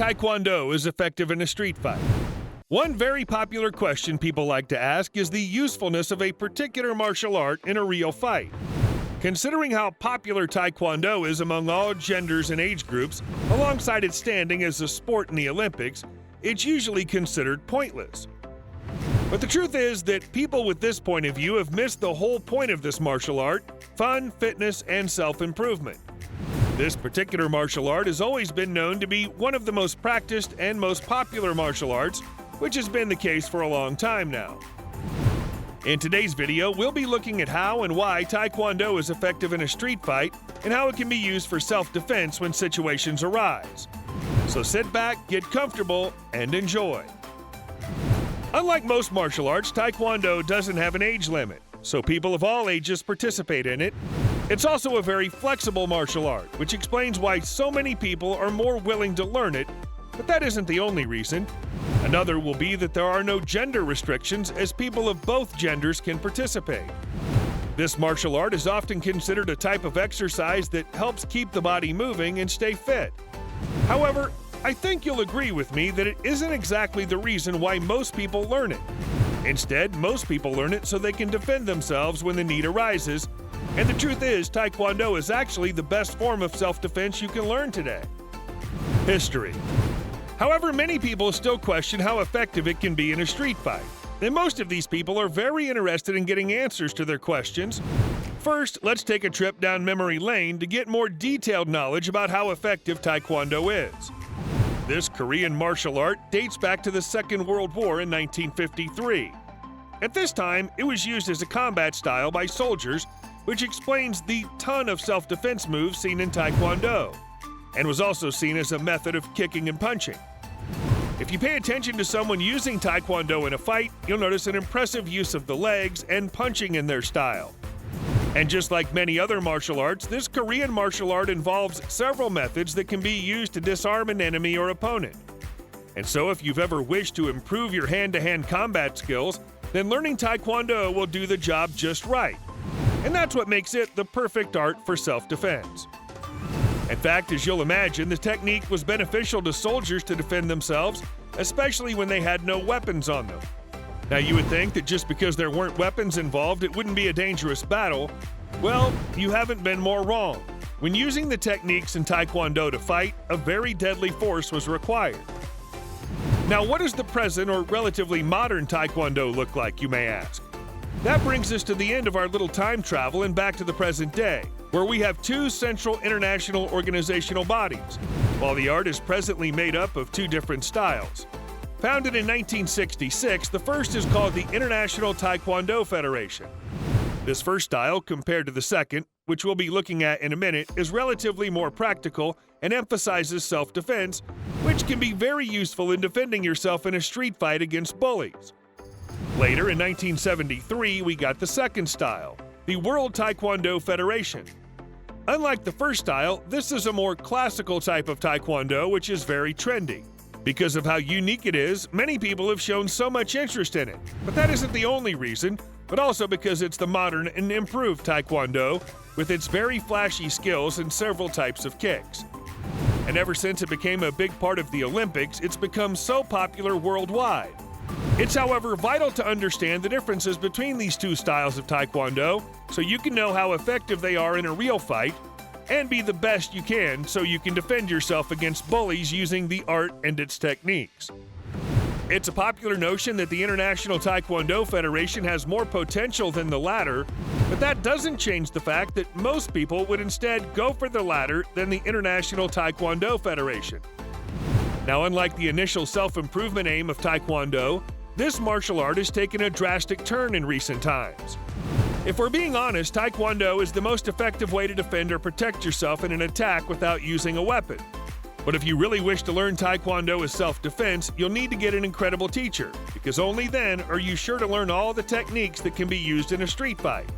Taekwondo is effective in a street fight? One very popular question people like to ask is the usefulness of a particular martial art in a real fight. Considering how popular Taekwondo is among all genders and age groups, alongside its standing as a sport in the Olympics, it's usually considered pointless. But the truth is that people with this point of view have missed the whole point of this martial art: fun, fitness, and self-improvement. This particular martial art has always been known to be one of the most practiced and most popular martial arts, which has been the case for a long time now. In today's video, we'll be looking at how and why Taekwondo is effective in a street fight and how it can be used for self-defense when situations arise. So sit back, get comfortable, and enjoy. Unlike most martial arts, Taekwondo doesn't have an age limit, so people of all ages participate in it. It's also a very flexible martial art, which explains why so many people are more willing to learn it, but that isn't the only reason. Another will be that there are no gender restrictions, as people of both genders can participate. This martial art is often considered a type of exercise that helps keep the body moving and stay fit. However, I think you'll agree with me that it isn't exactly the reason why most people learn it. Instead, most people learn it so they can defend themselves when the need arises, and the truth is, Taekwondo is actually the best form of self-defense you can learn today. History. However, many people still question how effective it can be in a street fight, and most of these people are very interested in getting answers to their questions. First, let's take a trip down memory lane to get more detailed knowledge about how effective Taekwondo is. This Korean martial art dates back to the Second World War in 1953. At this time, it was used as a combat style by soldiers, which explains the ton of self-defense moves seen in Taekwondo, and was also seen as a method of kicking and punching. If you pay attention to someone using Taekwondo in a fight, you'll notice an impressive use of the legs and punching in their style. And just like many other martial arts, this Korean martial art involves several methods that can be used to disarm an enemy or opponent. And so if you've ever wished to improve your hand-to-hand combat skills, then learning Taekwondo will do the job just right. And that's what makes it the perfect art for self-defense. In fact, as you'll imagine, the technique was beneficial to soldiers to defend themselves, especially when they had no weapons on them. Now, you would think that just because there weren't weapons involved, it wouldn't be a dangerous battle. Well, you haven't been more wrong. When using the techniques in Taekwondo to fight, a very deadly force was required. Now, what does the present or relatively modern Taekwondo look like, you may ask? That brings us to the end of our little time travel and back to the present day, where we have two central international organizational bodies, while the art is presently made up of two different styles. Founded in 1966, the first is called the International Taekwondo Federation. This first style, compared to the second, which we'll be looking at in a minute, is relatively more practical and emphasizes self-defense, which can be very useful in defending yourself in a street fight against bullies. Later, in 1973, we got the second style, the World Taekwondo Federation. Unlike the first style, this is a more classical type of Taekwondo, which is very trendy. Because of how unique it is, many people have shown so much interest in it. But that isn't the only reason, but also because it's the modern and improved Taekwondo, with its very flashy skills and several types of kicks. And ever since it became a big part of the Olympics, it's become so popular worldwide. It's, however, vital to understand the differences between these two styles of Taekwondo so you can know how effective they are in a real fight, and be the best you can so you can defend yourself against bullies using the art and its techniques. It's a popular notion that the International Taekwondo Federation has more potential than the latter, but that doesn't change the fact that most people would instead go for the latter than the International Taekwondo Federation. Now, unlike the initial self-improvement aim of Taekwondo, this martial art has taken a drastic turn in recent times. If we're being honest, Taekwondo is the most effective way to defend or protect yourself in an attack without using a weapon. But if you really wish to learn Taekwondo as self-defense, you'll need to get an incredible teacher, because only then are you sure to learn all the techniques that can be used in a street fight.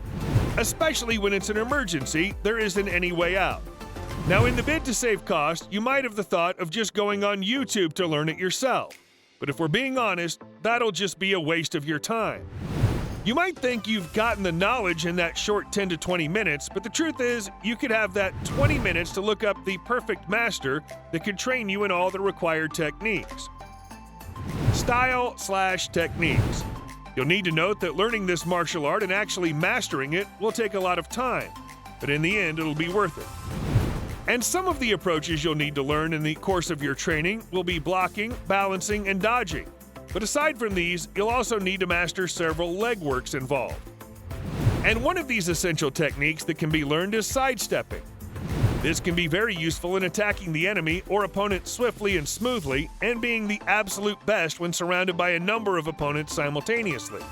Especially when it's an emergency, there isn't any way out. Now, in the bid to save cost, you might have the thought of just going on YouTube to learn it yourself. But if we're being honest, that'll just be a waste of your time. You might think you've gotten the knowledge in that short 10 to 20 minutes, but the truth is, you could have that 20 minutes to look up the perfect master that could train you in all the required techniques. Style/techniques. You'll need to note that learning this martial art and actually mastering it will take a lot of time, but in the end, it'll be worth it. And some of the approaches you'll need to learn in the course of your training will be blocking, balancing, and dodging. But aside from these, you'll also need to master several leg works involved. And one of these essential techniques that can be learned is sidestepping. This can be very useful in attacking the enemy or opponent swiftly and smoothly, and being the absolute best when surrounded by a number of opponents simultaneously.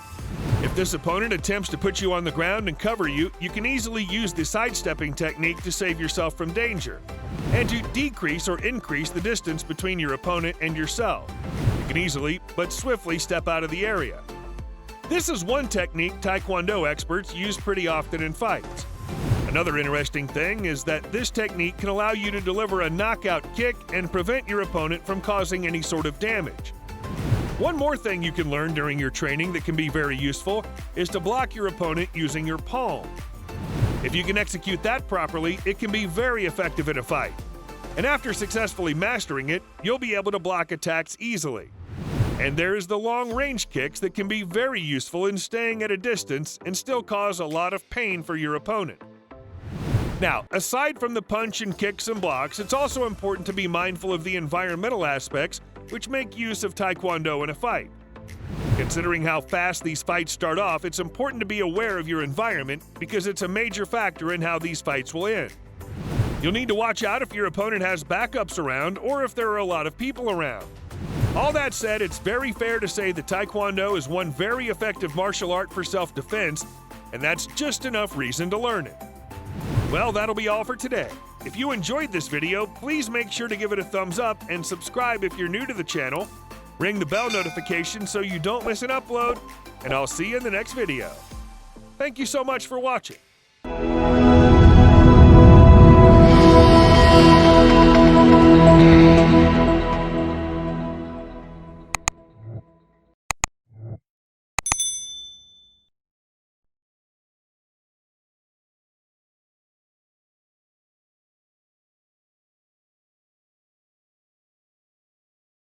If this opponent attempts to put you on the ground and cover you, you can easily use the sidestepping technique to save yourself from danger, and to decrease or increase the distance between your opponent and yourself. You can easily but swiftly step out of the area. This is one technique Taekwondo experts use pretty often in fights. Another interesting thing is that this technique can allow you to deliver a knockout kick and prevent your opponent from causing any sort of damage. One more thing you can learn during your training that can be very useful is to block your opponent using your palm. If you can execute that properly, it can be very effective in a fight. And after successfully mastering it, you'll be able to block attacks easily. And there's the long-range kicks that can be very useful in staying at a distance and still cause a lot of pain for your opponent. Now, aside from the punch and kicks and blocks, it's also important to be mindful of the environmental aspects which make use of Taekwondo in a fight. Considering how fast these fights start off, it's important to be aware of your environment because it's a major factor in how these fights will end. You'll need to watch out if your opponent has backups around or if there are a lot of people around. All that said, it's very fair to say that Taekwondo is one very effective martial art for self-defense, and that's just enough reason to learn it. Well, that'll be all for today. If you enjoyed this video, please make sure to give it a thumbs up and subscribe if you're new to the channel. Ring the bell notification so you don't miss an upload, and I'll see you in the next video. Thank you so much for watching.